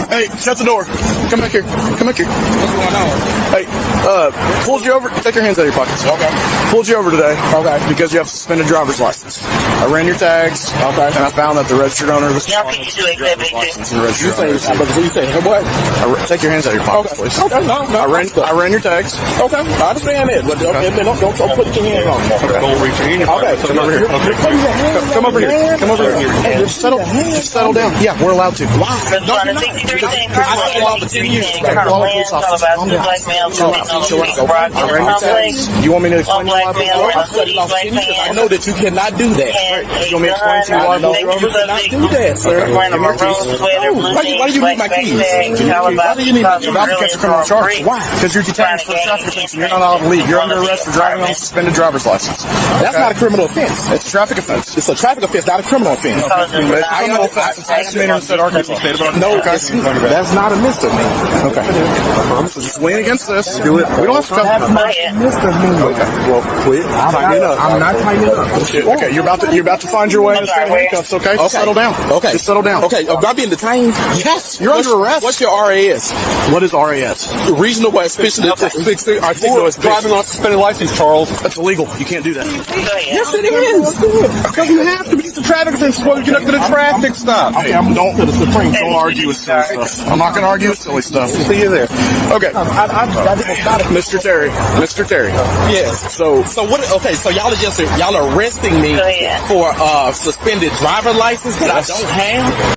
Hey, shut the door. Come back here. Come back here. What's going on? Hey, pulled you over. Take your hands out of your pockets. Okay. Pulled you over today. Okay. Because you have suspended driver's license. I ran your tags. Okay. And I found that the registered owner of this Y'all think you do exhibit license and registered owner. You say what? Take your hands out of your pockets, please. Okay. No. I ran your tags. Okay. I understand that, but don't put your hands on me. Okay. Don't reach your hand. Okay. Come over here. Come over here. Come over here. Hey, just settle down. Yeah, we're allowed to. Why? No, you're not. You want me to explain black male wearing hoodies, black I know that you cannot do that. You want me to explain to you why you cannot do that, sir? Wearing a maroon sweater, blue Why do you need my keys? Why do you need my keys? You're about to catch a criminal charge. Why? Because you're detained for traffic offense and you're not allowed to leave. You're under arrest for driving on a suspended driver's license. That's not a criminal offense. It's a traffic offense. It's a traffic offense, not a criminal offense. No, that's not a misdemeanor. Okay. So just lean against this. Do it. We don't have to talk about it. Okay. Well, quit. I'm not tightening up. Okay. You're about to find your way to the handcuffs. Okay. Just settle down. Okay. Just settle down. Okay. Am I being detained? Yes. You're under arrest. What's your RAS? What is RAS? Reasonable suspicion of driving on a suspended license, Charles. That's illegal. You can't do that. Yes, it is. Because you have to. It's a traffic offense before you get up to the traffic stop. Okay, don't argue with silly stuff. I'm not going to argue with silly stuff. See you there. Okay. Mr. Terry. Mr. Terry. Yes. So what? Okay. So y'all are arresting me for suspended driver license that I don't have.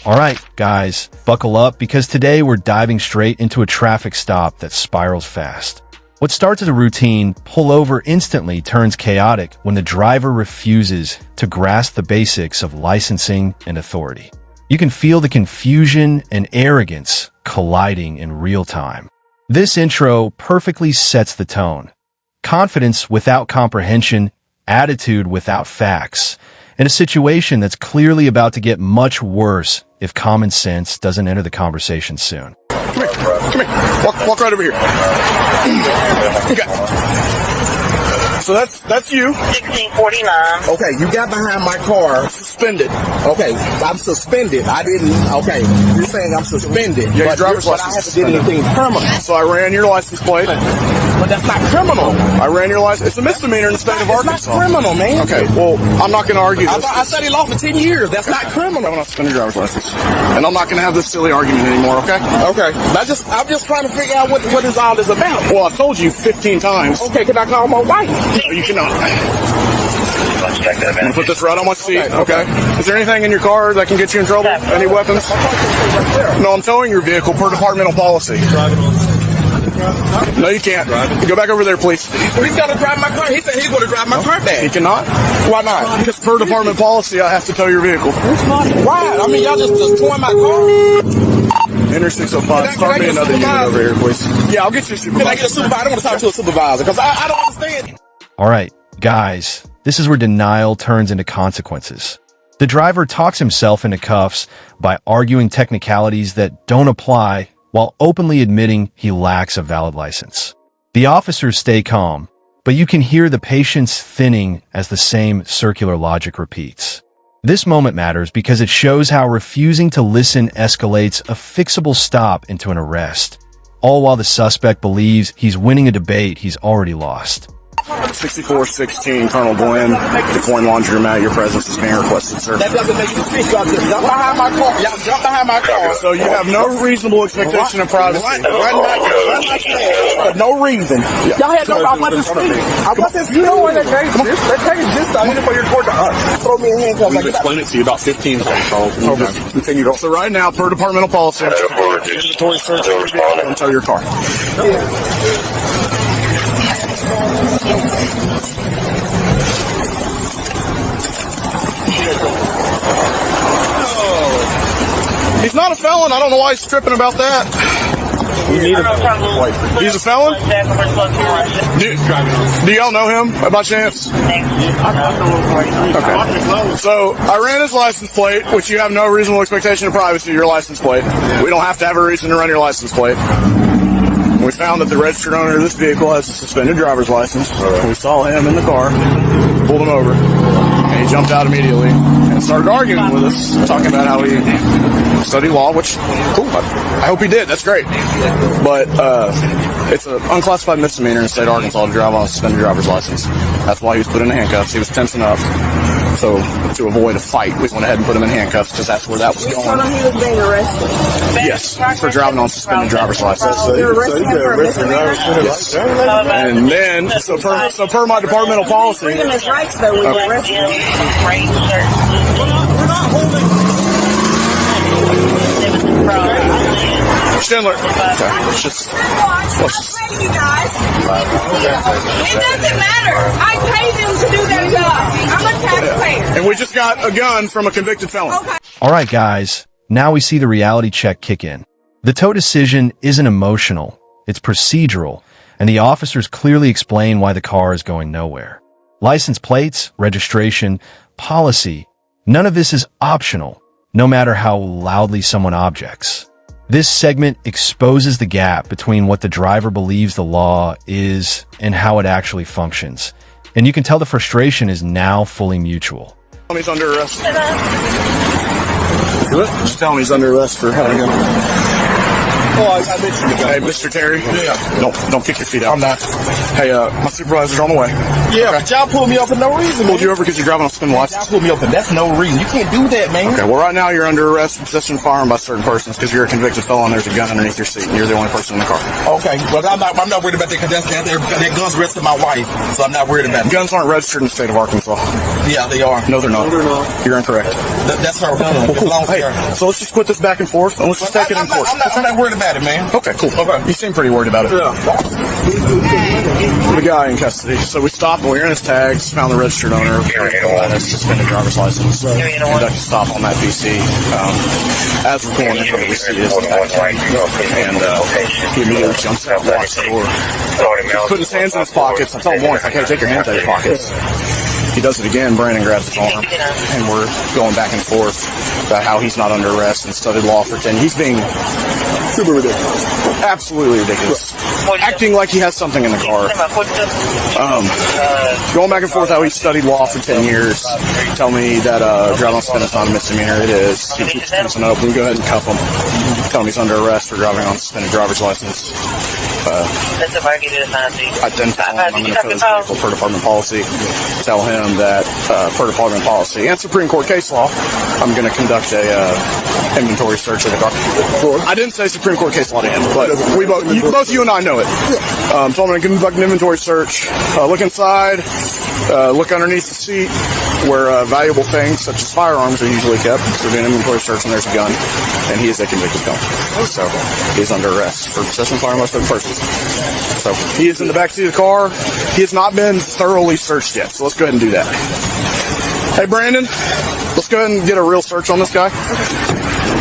All right, guys, buckle up because today we're diving straight into a traffic stop that spirals fast. What starts as a routine pull over instantly turns chaotic when the driver refuses to grasp the basics of licensing and authority. You can feel the confusion and arrogance colliding in real time. This intro perfectly sets the tone. Confidence without comprehension, attitude without facts, in a situation that's clearly about to get much worse if common sense doesn't enter the conversation soon. Come here. Come here. Walk right over here. Okay. So that's you. 1649. Okay, you got behind my car. Suspended. Okay, I'm suspended. I didn't. Okay, you're saying I'm suspended. Yeah, your driver's but I haven't did anything criminal. So I ran your license plate. But that's not criminal. I ran your license. It's a misdemeanor in the state of Arkansas. It's not criminal, man. Okay, well, I'm not going to argue this. I studied law for 10 years. That's not criminal. I'm not suspending your driver's license. And I'm not going to have this silly argument anymore, okay? Okay. I'm just trying to figure out what is all this about. Well, I've told you 15 times. Okay, can I call my wife? No, you cannot. I'm going to put this right on my seat, okay? Is there anything in your car that can get you in trouble? Any weapons? No, I'm towing your vehicle per departmental policy. No, you can't. Go back over there, please. He's got to drive my car. He said he's going to drive my car back. He cannot? Why not? Because per department policy, I have to tow your vehicle. Why? I mean, y'all just towing my car? Enter 605. Start me another unit over here, please. Yeah, I'll get you a supervisor. Can I get a supervisor? I don't want to talk to a supervisor because I don't understand. All right, guys, this is where denial turns into consequences. The driver talks himself into cuffs by arguing technicalities that don't apply while openly admitting he lacks a valid license. The officers stay calm, but you can hear the patience thinning as the same circular logic repeats. This moment matters because it shows how refusing to listen escalates a fixable stop into an arrest, all while the suspect believes he's winning a debate he's already lost. 6416, Colonel Glenn, DuPoint Laundromat, your presence is being requested, sir. That doesn't make you speak. Y'all just jump behind my car. Y'all jump behind my car. So you have no reasonable expectation of privacy. Run my for no reason. Y'all had no, I wasn't speaking. I wasn't speaking. You know what that case is? That case is just only for your court to throw me in handcuffs. We've explained it to you about 15 times, Charles. Continue. So right now, per departmental policy, I'm inventory search until your car. He's not a felon. I don't know why he's tripping about that. He's a felon? Do y'all know him by chance? Okay. So I ran his license plate, which you have no reasonable expectation of privacy of your license plate. We don't have to have a reason to run your license plate. We found that the registered owner of this vehicle has a suspended driver's license. We saw him in the car, pulled him over, and he jumped out immediately and started arguing with us, talking about how he studied law, which, cool, I hope he did, that's great. But it's an unclassified misdemeanor in the state of Arkansas to drive on a suspended driver's license. That's why he was put in handcuffs. He was tensing up. So to avoid a fight, we went ahead and put him in handcuffs because that's where that was going. Told him he was being arrested. Yes, for driving on suspended driver's license. So you arrested him for a misdemeanor? Yes. And then, so per my departmental policy. Freedom is rights, though, when you arrest him. Schindler. Okay. Let's just. You guys. It doesn't matter. I paid them to do their job. I'm a taxpayer. And we just got a gun from a convicted felon. Okay. All right, guys. Now we see the reality check kick in. The tow decision isn't emotional. It's procedural. And the officers clearly explain why the car is going nowhere. License plates, registration, policy. None of this is optional, no matter how loudly someone objects. This segment exposes the gap between what the driver believes the law is and how it actually functions. And you can tell the frustration is now fully mutual. He's under arrest. Just tell him he's under arrest for having a gun. Oh, I mentioned the guy. Hey, Mr. Terry. Yeah. Don't kick your feet out. I'm not. Hey, my supervisor's on the way. Yeah, but y'all pulled me up for no reason. Pulled you over because you're driving on a suspended license. Y'all pulled me up for that's no reason. You can't do that, man. Okay, well, right now you're under arrest for possession of firearm by certain persons because you're a convicted felon. There's a gun underneath your seat, and you're the only person in the car. Okay, well, I'm not worried about that because that gun's registered to my wife, so I'm not worried about it. Guns aren't registered in the state of Arkansas. Yeah, they are. No, they're not. No, they're not. You're incorrect. That's her gun. Well, cool. Hey, so let's just quit this back and forth, and let's just take it in court. I'm not worried about it, man. Okay, cool. Okay. You seem pretty worried about it. Yeah. The guy in custody. So we stopped, we ran his tags, found the registered owner, and his suspended driver's license. Conducted a stop on that BC. As we're pulling in, we see his tag. And he immediately jumps out, locks the door. He's putting his hands in his pockets. I tell him once, okay, take your hands out of your pockets. He does it again. Brandon grabs his arm, and we're going back and forth about how he's not under arrest and studied law for 10. He's being super ridiculous, absolutely ridiculous, acting like he has something in the car. Going back and forth how he studied law for 10 years. Tell me that driving on suspended is not a misdemeanor. It is. He keeps tensing up. We can go ahead and cuff him. Tell him he's under arrest for driving on suspended driver's license. I then tell him I'm going to tow his vehicle per department policy. Tell him that per department policy and Supreme Court case law, I'm going to conduct a inventory search of the car. I didn't say Supreme Court case law to him, but both you and I know it. So I'm going to conduct an inventory search, look inside, look underneath the seat where valuable things such as firearms are usually kept. So we're doing an inventory search and there's a gun, and he is a convicted felon. So he's under arrest for possession of firearm by certain persons. So he is in the backseat of the car. He has not been thoroughly searched yet. So let's go ahead and do that. Hey, Brandon, let's go ahead and get a real search on this guy.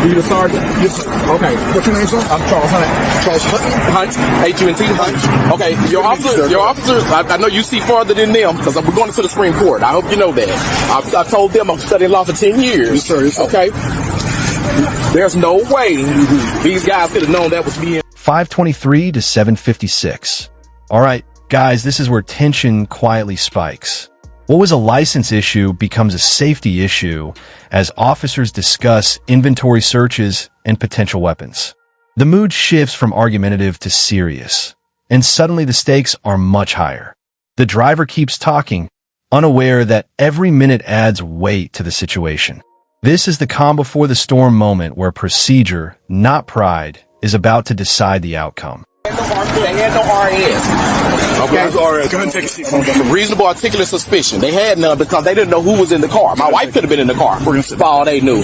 You the sergeant? Okay. What's your name, sir? I'm Charles Hunt. Charles Hunt? H-U-N-T? Hunt. Okay. Your officers, I know you see farther than them because we're going to the Supreme Court. I hope you know that. I told them I'm studying law for 10 years. Yes, sir. Okay. There's no way these guys could have known that was me. 523 to 756. All right, guys, this is where tension quietly spikes. What was a license issue becomes a safety issue as officers discuss inventory searches and potential weapons. The mood shifts from argumentative to serious, and suddenly the stakes are much higher. The driver keeps talking, unaware that every minute adds weight to the situation. This is the calm before the storm moment where procedure, not pride, is about to decide the outcome. They had no RS. Okay. Go ahead and take a seat. Reasonable articulate suspicion. They had none because they didn't know who was in the car. My wife could have been in the car. For all they knew.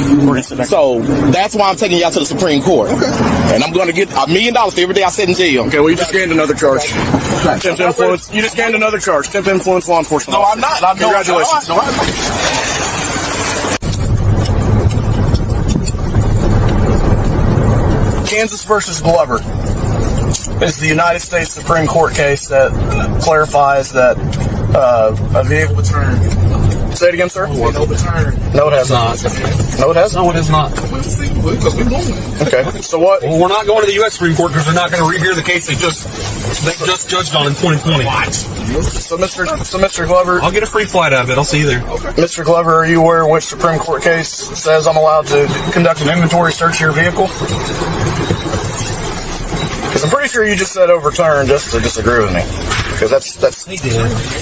So that's why I'm taking y'all to the Supreme Court. Okay. And I'm going to get $1 million for every day I sit in jail. Okay, well, you just gained another charge. Attempt to influence. You just gained another charge. Attempt to influence law enforcement. No, I'm not. Congratulations. No, I'm not. Kansas versus Glover. It's the United States Supreme Court case that clarifies that a vehicle return Say it again, sir. Overturned. No, it has not. No, it has. No, it is not. Okay. So what? Well, we're not going to the U.S. Supreme Court because they're not going to rehear the case they just judged on in 2020. So, Mr. Glover, I'll get a free flight out of it. I'll see you there. Mr. Glover, are you aware which Supreme Court case says I'm allowed to conduct an inventory search of your vehicle? Because I'm pretty sure you just said overturned just to disagree with me. Because that's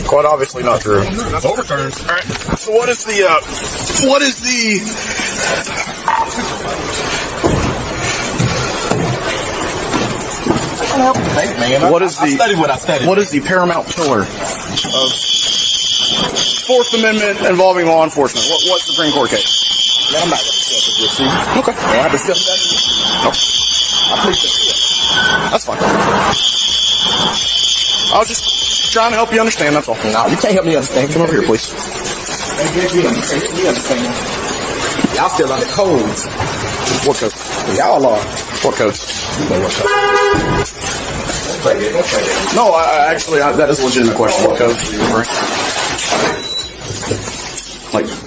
quite obviously not true. Overturned. All right. So what is the what is the paramount pillar of Fourth Amendment involving law enforcement? What Supreme Court case? I'm not going to discuss this with you. Okay. I have discussed that. Nope. I appreciate it. That's fine. I was just trying to help you understand, that's all. No, you can't help me understand. Come over here, please. You understand. Y'all still on the codes. What code? Y'all are. What codes? You know what code. No, that is a legitimate question. What code are you referring to?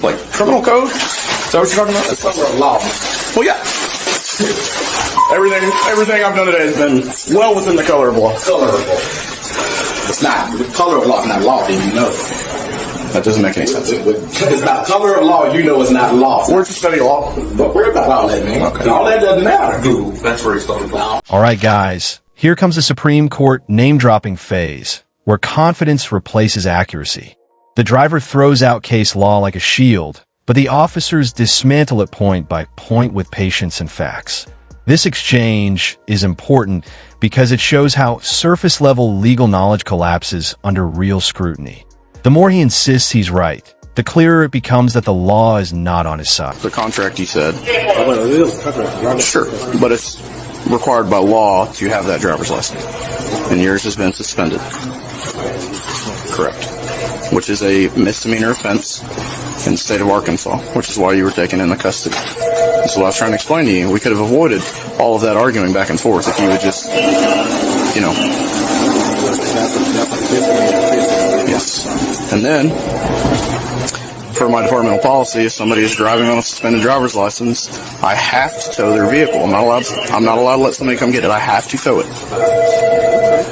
Like criminal code? Is that what you're talking about? It's under law. Well, yeah. Everything I've done today has been well within the color of law. Color of law. It's not. The color of law is not law, then you know. That doesn't make any sense. It's not color of law, you know it's not law. Where'd you study law? But worry about all that, man. Okay. All that doesn't matter. Google. That's where he started from. All right, guys. Here comes the Supreme Court name-dropping phase, where confidence replaces accuracy. The driver throws out case law like a shield, but the officers dismantle it point by point with patience and facts. This exchange is important because it shows how surface-level legal knowledge collapses under real scrutiny. The more he insists he's right, the clearer it becomes that the law is not on his side. The contract, you said. Sure, but it's required by law to have that driver's license. And yours has been suspended. Correct. Which is a misdemeanor offense in the state of Arkansas, which is why you were taken into custody. So what I was trying to explain to you, we could have avoided all of that arguing back and forth if you would just, Yes. And then, for my departmental policy, if somebody is driving on a suspended driver's license, I have to tow their vehicle. I'm not allowed to let somebody come get it. I have to tow it.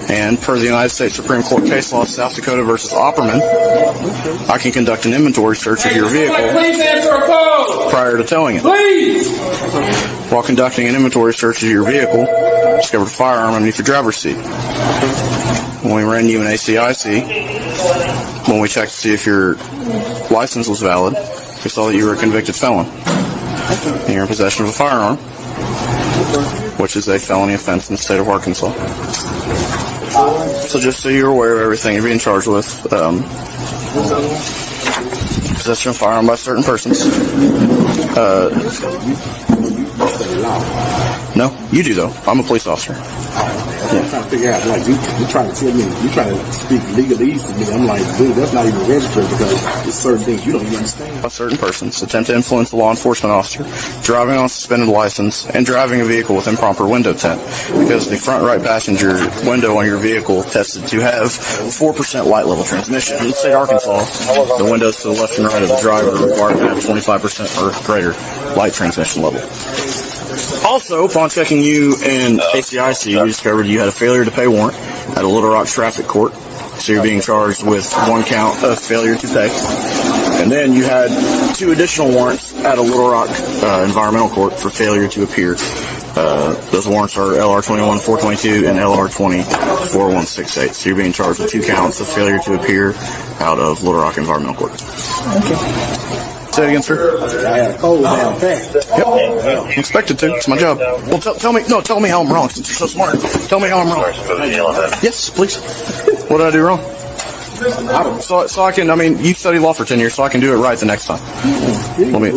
And per the United States Supreme Court case law, South Dakota versus Opperman, I can conduct an inventory search of your vehicle prior to towing it. While conducting an inventory search of your vehicle, discovered a firearm underneath your driver's seat. When we ran you an ACIC, when we checked to see if your license was valid, we saw that you were a convicted felon. And you're in possession of a firearm, which is a felony offense in the state of Arkansas. So just so you're aware of everything you're being charged with, possession of a firearm by certain persons. No, you do though. I'm a police officer. I'm trying to figure out, like, you're trying to tell me, you're trying to speak legalese to me. I'm like, dude, that's not even registered because there's certain things you don't even understand. By certain persons attempt to influence a law enforcement officer, driving on a suspended license, and driving a vehicle with improper window tint. Because the front right passenger window on your vehicle tested to have 4% light level transmission. In the state of Arkansas, the windows to the left and right of the driver are required to have 25% or greater light transmission level. Also, upon checking you in ACIC, we discovered you had a failure to pay warrant at a Little Rock traffic court. So you're being charged with 1 count of failure to pay. And then you had 2 additional warrants at a Little Rock environmental court for failure to appear. Those warrants are LR-21-422 and LR-20-4168. So you're being charged with 2 counts of failure to appear out of Little Rock environmental court. Okay. Say it again, sir. I had a cold down pat. Yep. Expected to. It's my job. Well, tell me how I'm wrong since you're so smart. Tell me how I'm wrong. Yes, please. What did I do wrong? So I can, you studied law for 10 years, so I can do it right the next time. Okay.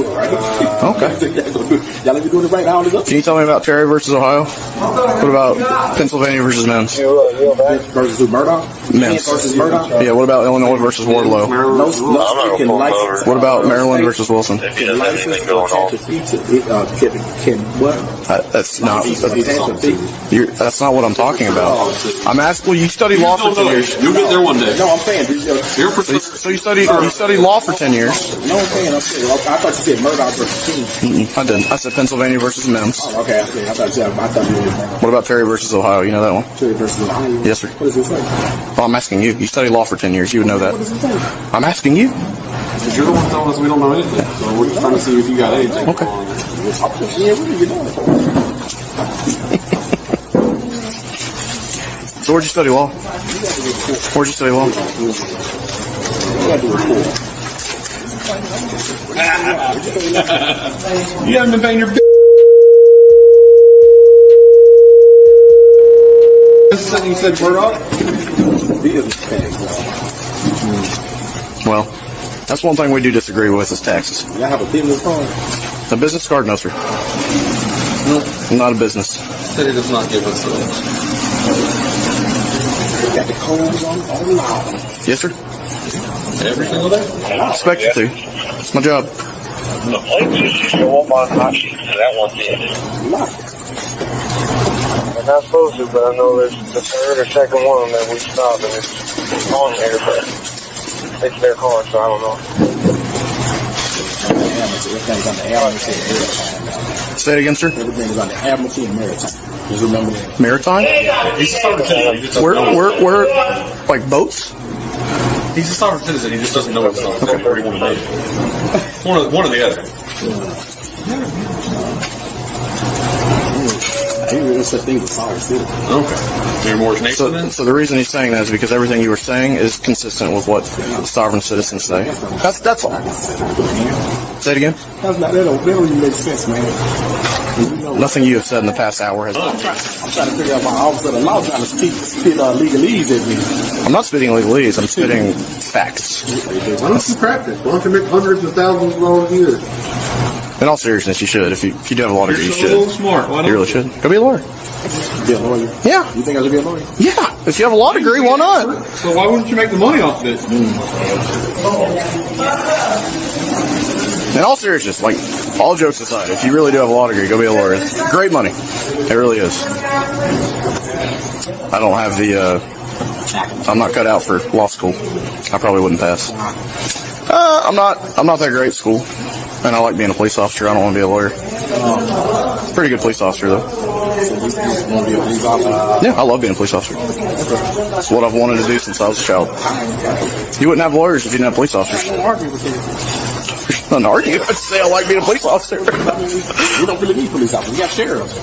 Y'all let me do it right now. Can you tell me about Terry versus Ohio? What about Pennsylvania versus Men's? Versus Murdoch? Men's. Versus Murdoch? Yeah, what about Illinois versus Wardlow? What about Maryland versus Wilson? That's not what I'm talking about. I'm asking, well, you studied law for 10 years. You'll get there one day. No, I'm saying. So you studied law for 10 years. No, I'm saying. I thought you said Murdoch versus King. I didn't. I said Pennsylvania versus Mims. Oh, okay. I thought you were. What about Terry versus Ohio? You know that one? Terry versus Ohio? Yes, sir. What does it say? Well, I'm asking you. You studied law for 10 years. You would know that. What does it say? I'm asking you. Because you're the one telling us we don't know anything. So we're just trying to see if you got anything. Okay. Yeah, what are you doing? So where'd you study law? Where'd you study law? You haven't been paying your you said Murdoch? Well, that's one thing we do disagree with is taxes. I have a business card. A business card? No, sir. No. Not a business. City does not give us Got the codes on loud. Yes, sir. every single day. I expect you to. It's my job. The plate just show up on hot sheet, so that one did. They're not supposed to, but I know there's the third or second one that we stopped, and it's on there, but it's their car, so I don't know. Everything's on the Admiralty and Maritime. Say it again, sir. Everything is on the Admiralty and Maritime. Just remember that. Maritime? He's a sovereign citizen. He just doesn't know. Where, like boats? He's a sovereign citizen. He just doesn't know it's on where he wanted to be. One or the other. It's a thing with sovereign citizen. Okay. You're more nation then? So the reason he's saying that is because everything you were saying is consistent with what sovereign citizens say. That's all. Say it again. That don't even make sense, man. Nothing you have said in the past hour has. I'm trying to figure out my officer of the law trying to spit legalese at me. I'm not spitting legalese. I'm spitting facts. Why don't you practice? Why don't you make hundreds of thousands of dollars a year? In all seriousness, you should. If you do have a law degree, you You're should. so smart. Why You don't really should. Go be a lawyer. Be a lawyer? Yeah. You think I should be a lawyer? Yeah. If you have a law degree, why not? So why wouldn't you make the money off of it? In all seriousness, like, all jokes aside, if you really do have a law degree, go be a lawyer. It's great money. It really is. I don't have the, I'm not cut out for law school. I probably wouldn't pass. I'm not that great at school. And I like being a police officer. I don't want to be a lawyer. Pretty good police officer, though. Yeah, I love being a police officer. It's what I've wanted to do since I was a child. You wouldn't have lawyers if you didn't have police officers. I'm not arguing. I'd say I like being a police officer. We don't really need police officers. We got sheriffs.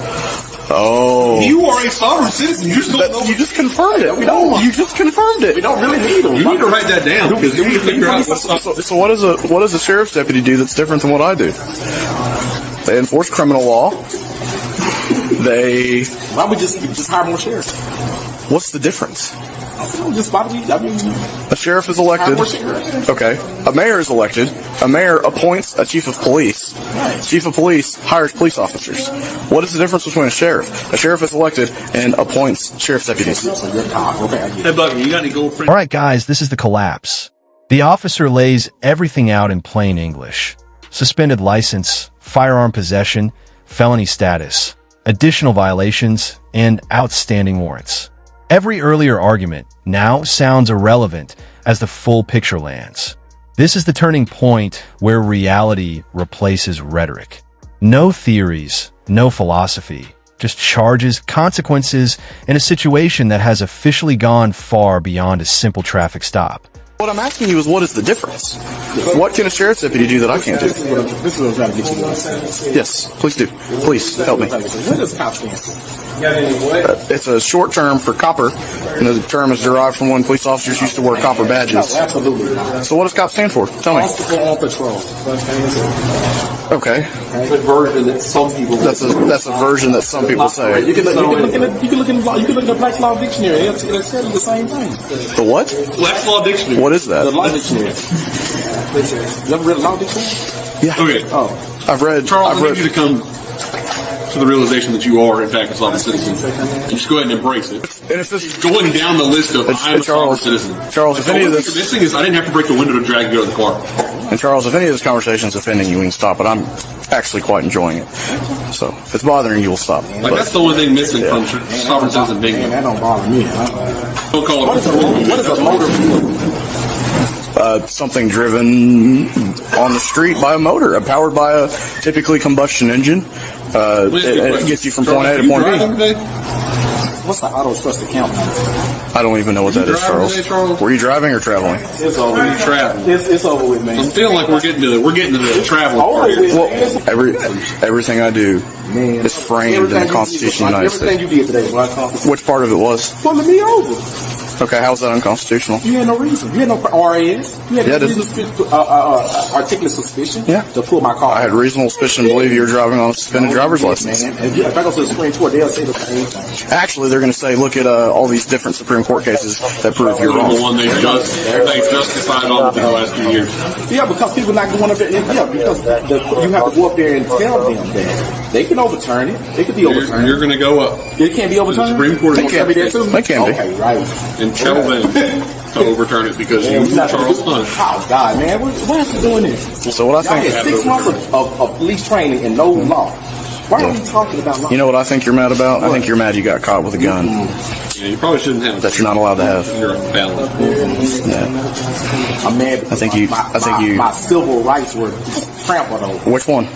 Oh. You are a sovereign citizen. You just don't know. You just confirmed it. You just confirmed it. We don't really need them. You need to write that down because you need to figure out what's up. So what does a sheriff's deputy do that's different than what I do? They enforce criminal law. Why would we just hire more sheriffs? What's the difference? A sheriff is elected. Okay. A mayor is elected. A mayor appoints a chief of police. Chief of police hires police officers. What is the difference between a sheriff? A sheriff is elected and appoints sheriff's deputies. Hey, Bucky, you got any gold friends? All right, guys, this is the collapse. The officer lays everything out in plain English. Suspended license, firearm possession, felony status, additional violations, and outstanding warrants. Every earlier argument now sounds irrelevant as the full picture lands. This is the turning point where reality replaces rhetoric. No theories, no philosophy, just charges, consequences, and a situation that has officially gone far beyond a simple traffic stop. What I'm asking you is, what is the difference? What can a sheriff's deputy do that I can't do? This is what I'm trying to get you to understand. Yes, please do. Please help me. What does cop stand for? It's a short term for copper, and the term is derived from when police officers used to wear copper badges. Absolutely. So what does cop stand for? Tell me. Constable on patrol. Okay. That's a version that some people. That's a version that some people say. You can look in the Black's Law Dictionary. It'll tell you the same thing. The what? Black's Law Dictionary. What is that? The Law Dictionary. You ever read the Law Dictionary? Yeah. Okay. Oh. I've read. Charles, I need you to come to the realization that you are, in fact, a sovereign citizen. And just go ahead and embrace it. And if this Going down the list of I'm a sovereign citizen. Charles, if the any of only this, thing missing is I didn't have to break the window to drag you out of the car. and Charles, if any of this conversation is offending you, we can stop it. I'm actually quite enjoying it. So if it's bothering you, we'll stop. Like, that's the only thing missing from sovereign citizen bingo. Man, that don't bother me. Don't call it. What is a motor vehicle? Something driven on the street by a motor, powered by a typically combustion engine. It gets you from point A to point B. What's the auto trust account number? I don't even know what that is, Charles. Were you driving or traveling? It's over. It's over with, man. I'm feeling like we're getting to the traveling part here. Well, everything I do is framed in the Constitution of the United Everything States. you did today, bro. Which part of it was? Pulling me over. Okay, how's that unconstitutional? You had no reason. You had no RAS. You had no articulate suspicion to pull my car. I had reasonable suspicion to believe you were driving on a suspended driver's license. Man. If I go to the Supreme Court, they'll say the same thing. Actually, they're going to say, look at all these different Supreme Court cases that prove you're wrong. The one they justified on within the last few years. Yeah, because people not going up there. Yeah, because you have to go up there and tell them that they can overturn it. They could be overturned. You're going to go up. It can't be overturned. The Supreme Court They can be there too. They can be. Okay, right. And tell them to overturn it because you, Charles Hunt. Oh God, man, why is he doing this? So what I Y'all think, had 6 months of police training and no law. Why are we talking about law? you know what I think you're mad about? I think you're mad you got caught with a gun Yeah, you probably shouldn't have. that you're not allowed to have. You're a felon. Yeah. I'm mad because I think you. my civil rights were trampled over. Which one?